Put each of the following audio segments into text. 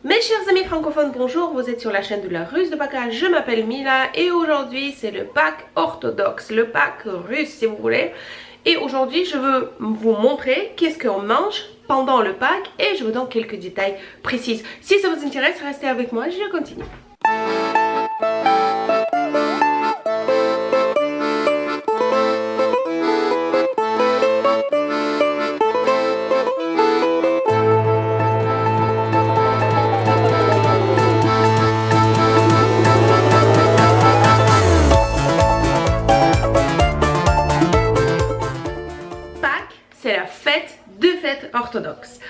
Mes chers amis francophones, bonjour, vous êtes sur la chaîne de la Russe de Pâques, je m'appelle Mila et aujourd'hui c'est le Pâques orthodoxe, le Pâques russe si vous voulez. Et aujourd'hui je veux vous montrer qu'est-ce qu'on mange pendant le Pâques et je vous donne quelques détails précis. Si ça vous intéresse, restez avec moi, je continue. C'est la fête de fêtes orthodoxes,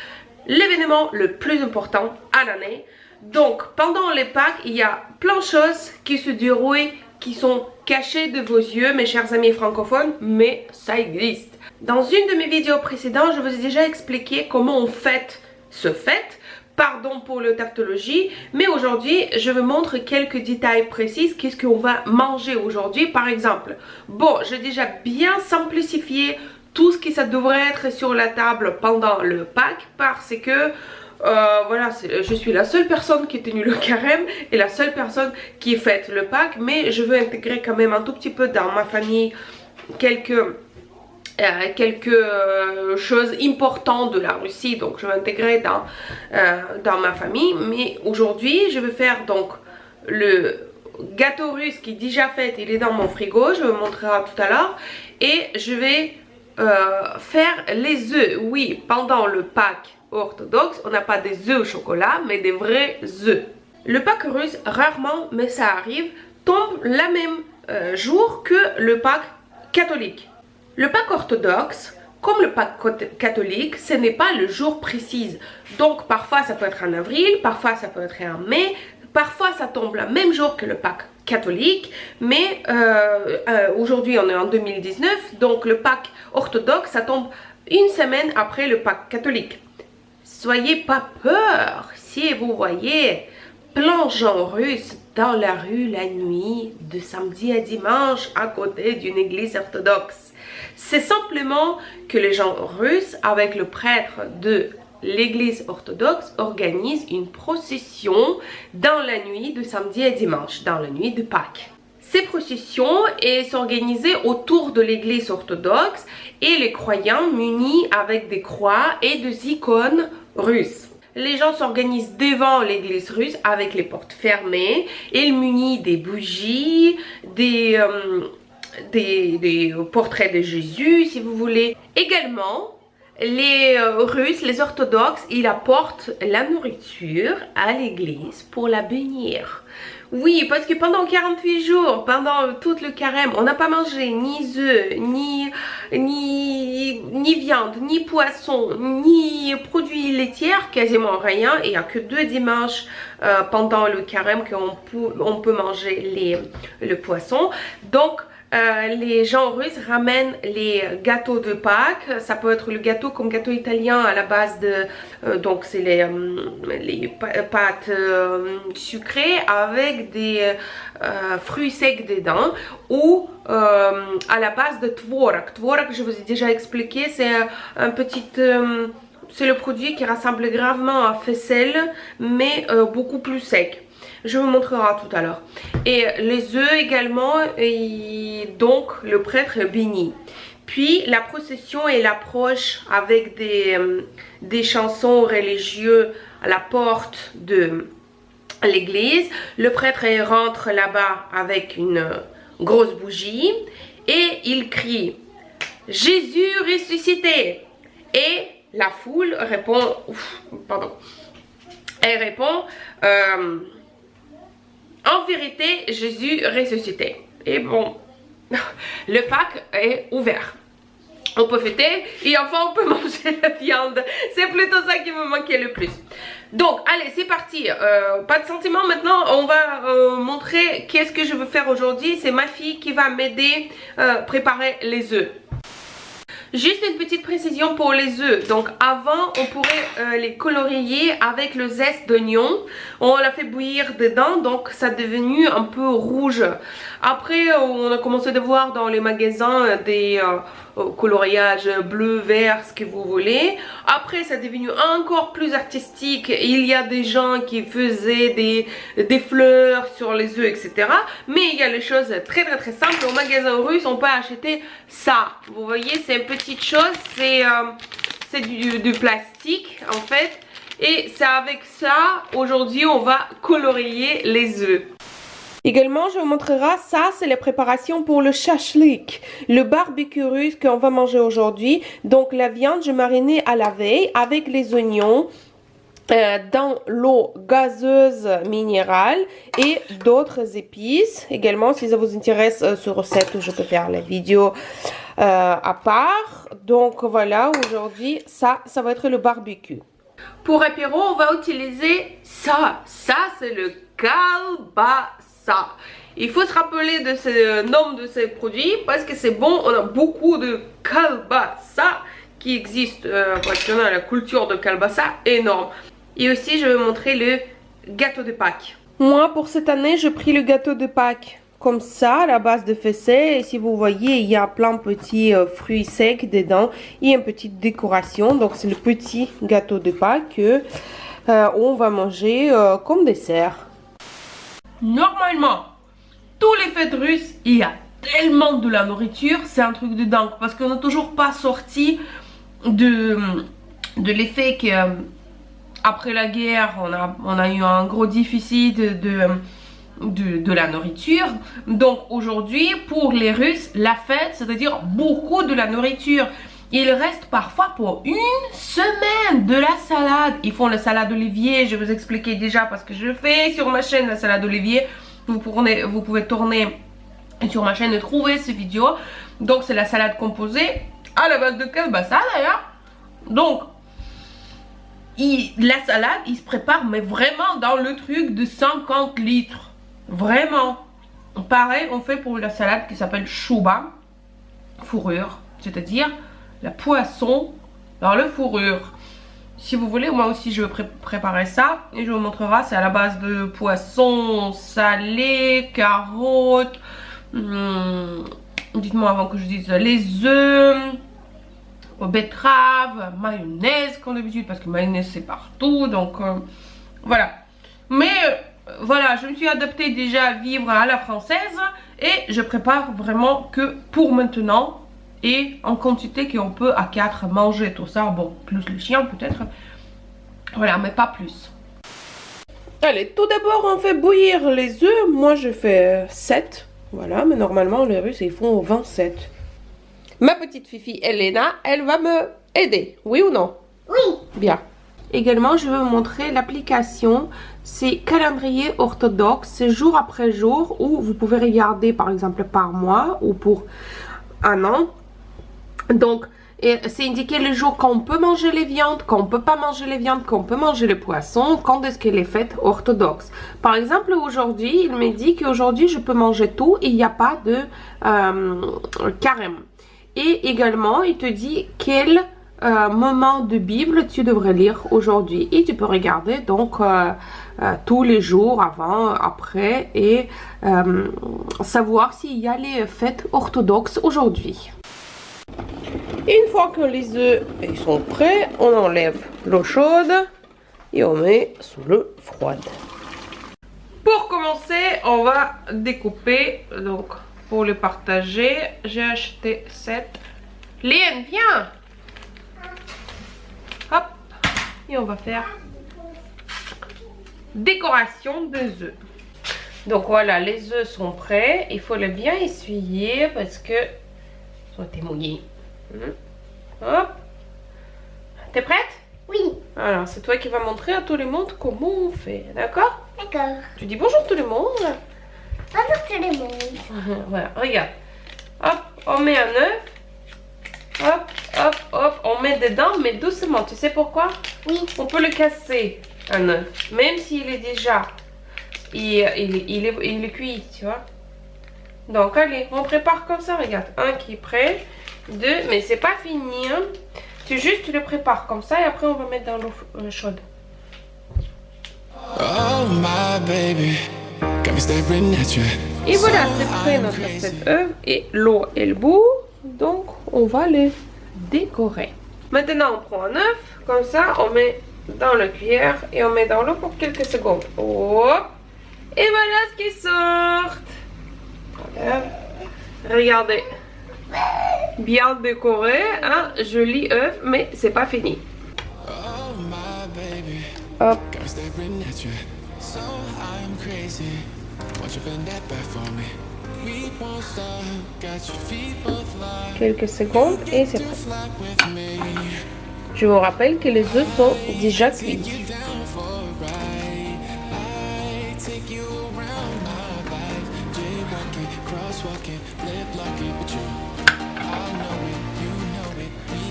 l'événement le plus important à l'année. Donc pendant les Pâques, il y a plein de choses qui se déroulent, qui sont cachées de vos yeux, mes chers amis francophones, mais ça existe. Dans une de mes vidéos précédentes, je vous ai déjà expliqué comment on fête ce fête. Pardon pour le tautologie, mais aujourd'hui je vous montre quelques détails précis. Qu'est-ce qu'on va manger aujourd'hui par exemple. Bon, j'ai déjà bien simplifié tout ce qui ça devrait être sur la table pendant le Pâques parce que voilà, je suis la seule personne qui est tenue le carême et la seule personne qui fête le Pâques, mais je veux intégrer quand même un tout petit peu dans ma famille quelques choses importantes de la Russie, donc je vais intégrer dans ma famille. Mais aujourd'hui je vais faire donc le gâteau russe qui est déjà fait, il est dans mon frigo, je vous montrerai tout à l'heure, et je vais faire les œufs. Oui, pendant le Pâques orthodoxe, on n'a pas des œufs au chocolat, mais des vrais œufs. Le Pâques russe, rarement, mais ça arrive, tombe le même jour que le Pâques catholique. Le Pâques orthodoxe, comme le Pâques catholique, ce n'est pas le jour précis. Donc parfois ça peut être en avril, parfois ça peut être en mai, parfois ça tombe le même jour que le Pâques catholique, mais aujourd'hui on est en 2019, donc le Pâques orthodoxe ça tombe une semaine après le Pâques catholique. Soyez pas peur si vous voyez plein de gens russes dans la rue la nuit de samedi à dimanche à côté d'une église orthodoxe. C'est simplement que les gens russes avec le prêtre de l'église orthodoxe organise une procession dans la nuit de samedi à dimanche, dans la nuit de Pâques. Ces processions sont organisées autour de l'église orthodoxe et les croyants munis avec des croix et des icônes russes. Les gens s'organisent devant l'église russe avec les portes fermées et munis des bougies, des portraits de Jésus si vous voulez. Également, les Russes, les orthodoxes, ils apportent la nourriture à l'église pour la bénir. Oui, parce que pendant 48 jours, pendant tout le carême, on n'a pas mangé ni œufs, ni viande, ni poisson, ni produits laitiers, quasiment rien. Il n'y a que 2 dimanches pendant le carême qu'on peut manger le poisson. Donc, les gens russes ramènent les gâteaux de Pâques. Ça peut être le gâteau comme gâteau italien à la base de donc c'est les pâtes sucrées avec des fruits secs dedans, ou à la base de tvorog. Tvorog, je vous ai déjà expliqué, c'est un petit c'est le produit qui ressemble gravement à faisselle mais beaucoup plus sec. Je vous montrerai tout à l'heure. Et les œufs également, et donc le prêtre bénit. Puis la procession elle approche avec des chansons religieuses à la porte de l'église. Le prêtre rentre là-bas avec une grosse bougie et il crie « Jésus ressuscité !» Et la foule répond, elle répond en vérité, Jésus ressuscité. Et bon, le Pâques est ouvert. On peut fêter et enfin on peut manger la viande. C'est plutôt ça qui me manquait le plus. Donc, allez, c'est parti. Pas de sentiments maintenant. On va montrer qu'est-ce que je veux faire aujourd'hui. C'est ma fille qui va m'aider à préparer les œufs. Juste une petite précision pour les œufs. Donc avant on pourrait les colorier avec le zeste d'oignon. On l'a fait bouillir dedans, donc ça est devenu un peu rouge. Après on a commencé à voir dans les magasins des coloriage bleu, vert, ce que vous voulez. Après ça est devenu encore plus artistique, il y a des gens qui faisaient des fleurs sur les œufs, etc. Mais il y a les choses très simples. Au magasin russe on peut acheter ça, vous voyez, c'est une petite chose, c'est du plastique en fait. Et c'est avec ça, aujourd'hui, on va colorier les œufs. Également, je vous montrerai ça, c'est la préparation pour le shashlik, le barbecue russe qu'on va manger aujourd'hui. Donc, la viande, je marinais à la veille avec les oignons dans l'eau gazeuse minérale et d'autres épices. Également, si ça vous intéresse, ce recette, je peux faire la vidéo à part. Donc, voilà, aujourd'hui, ça va être le barbecue. Pour apéro, on va utiliser ça. Ça, c'est le kalbasa. Il faut se rappeler de ce nom de ces produits parce que c'est bon. On a beaucoup de kalbasa qui existent parce qu'on a la culture de kalbasa énorme. Et aussi, je vais vous montrer le gâteau de Pâques. Moi, pour cette année, j'ai pris le gâteau de Pâques comme ça, à la base de faissé. Et si vous voyez, il y a plein de petits fruits secs dedans et une petite décoration. Donc c'est le petit gâteau de Pâques que on va manger comme dessert. Normalement, tous les fêtes russes, il y a tellement de la nourriture, c'est un truc de dingue. Parce qu'on n'a toujours pas sorti de l'effet que après la guerre, on a eu un gros déficit de la nourriture. Donc aujourd'hui pour les Russes la fête, c'est-à-dire beaucoup de la nourriture. Il reste parfois pour une semaine de la salade. Ils font la salade d'olivier, je vais vous expliquer déjà parce que je fais sur ma chaîne la salade d'olivier. Vous pouvez tourner sur ma chaîne et trouver ces vidéos. Donc c'est la salade composée à la base de kalbasa d'ailleurs. Donc la salade il se prépare mais vraiment dans le truc de 50 litres. Vraiment. Pareil, on fait pour la salade qui s'appelle chouba, fourrure, c'est-à-dire la poisson dans le fourrure. Si vous voulez, moi aussi je vais préparer ça et je vous montrerai. C'est à la base de poisson salé, carottes, dites-moi avant que je dise les œufs, betteraves, mayonnaise comme d'habitude parce que mayonnaise c'est partout, donc voilà. Mais voilà, je me suis adaptée déjà à vivre à la française et je prépare vraiment que pour maintenant et en quantité qu'on peut à 4 manger tout ça. Bon, plus le chien peut-être, voilà, mais pas plus. Allez, tout d'abord on fait bouillir les œufs. Moi je fais 7, voilà, mais normalement les Russes ils font 27. Ma petite fifi Elena, elle va me aider, oui ou non? Oui. Bien. Également, je vais vous montrer l'application. C'est calendrier orthodoxe. C'est jour après jour où vous pouvez regarder par exemple par mois ou pour un an. Donc, c'est indiqué les jours qu'on peut manger les viandes, qu'on peut pas manger les viandes, qu'on peut manger les poissons, quand est-ce que les fêtes orthodoxes. Par exemple, aujourd'hui, il me dit qu'aujourd'hui, je peux manger tout et il n'y a pas de carême. Et également, il te dit quel moment de Bible tu devrais lire aujourd'hui et tu peux regarder donc tous les jours avant, après et savoir s'il y a les fêtes orthodoxes aujourd'hui. Une fois que les œufs sont prêts, on enlève l'eau chaude et on met sous l'eau froide. Pour commencer, on va découper. Donc pour le partager, j'ai acheté 7. Léane, viens. Hop, et on va faire décoration des œufs. Donc voilà, les œufs sont prêts. Il faut les bien essuyer parce que ils ont été mouillés. Hop, t'es prête? Oui. Alors c'est toi qui vas montrer à tout le monde comment on fait, d'accord? D'accord. Tu dis bonjour tout le monde. Bonjour tout le monde. Voilà, regarde. Hop, on met un œuf. Hop, hop, hop, on met dedans, mais doucement. Tu sais pourquoi? Oui. On peut le casser, un œuf. Même s'il est déjà... Il est cuit, tu vois. Donc, allez, on prépare comme ça, regarde. Un qui est prêt. 2, mais c'est pas fini, hein. Tu juste le prépares comme ça et après on va mettre dans l'eau chaude. Oh, my baby. Et voilà, c'est prêt notre 7 œufs et l'eau est le bout. Donc on va les décorer. Maintenant on prend un œuf, comme ça on met dans la cuillère et on met dans l'eau pour quelques secondes. Hop. Et voilà ce qui sort. Voilà. Regardez, bien décoré, un joli œuf, mais c'est pas fini. Hop. Quelques secondes et c'est prêt. Je vous rappelle que les œufs sont déjà cuits.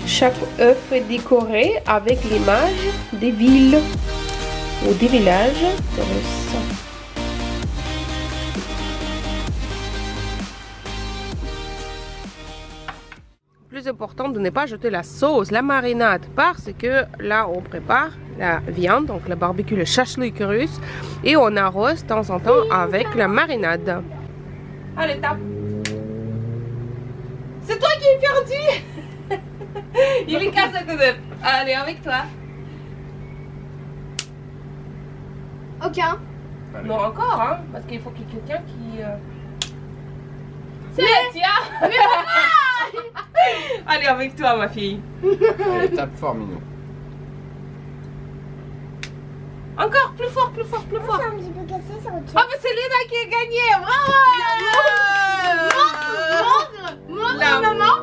Chaque œuf est décoré avec l'image des villes ou des villages russes. Plus important de ne pas jeter la sauce, la marinade, parce que là on prépare la viande, donc le barbecue, le shashlik russe, et on arrose de temps en temps avec la marinade. Allez, tape. C'est toi qui es perdu. Il est cassé de neuf. Allez, avec toi. Aucun. Non, encore, hein, parce qu'il faut qu'il y ait quelqu'un qui... C'est tiens. Allez, avec toi, ma fille. Allez, tape fort, Minou. Encore, plus fort, plus fort, plus fort. C'est un petit peu cassé, c'est autre chose. Oh, mais c'est Léna qui a gagné. Bravo. Montre, maman.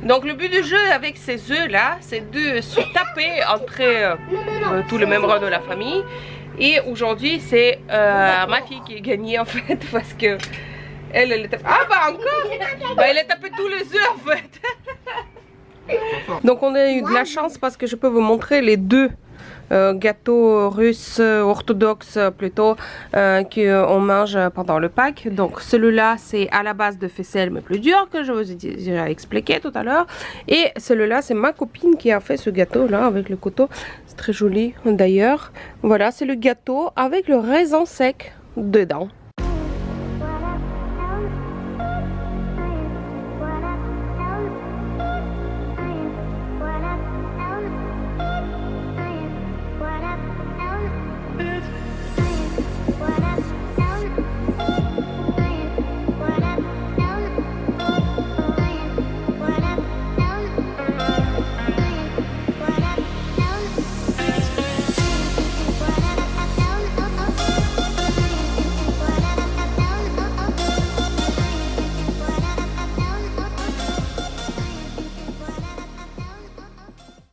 Donc le but du jeu avec ces œufs là, c'est de se taper entre tous les membres de la famille. Et aujourd'hui c'est ma fille qui a gagné en fait, parce que elle a tapé. Ah bah encore bah, elle a tapé tous les œufs en fait. Donc on a eu de la chance parce que je peux vous montrer les deux gâteaux russes orthodoxes plutôt qu'on mange pendant le Pâques. Donc celui-là c'est à la base de faisselle mais plus dur, que je vous ai déjà expliqué tout à l'heure. Et celui-là c'est ma copine qui a fait ce gâteau là avec le couteau. C'est très joli d'ailleurs. Voilà, c'est le gâteau avec le raisin sec dedans.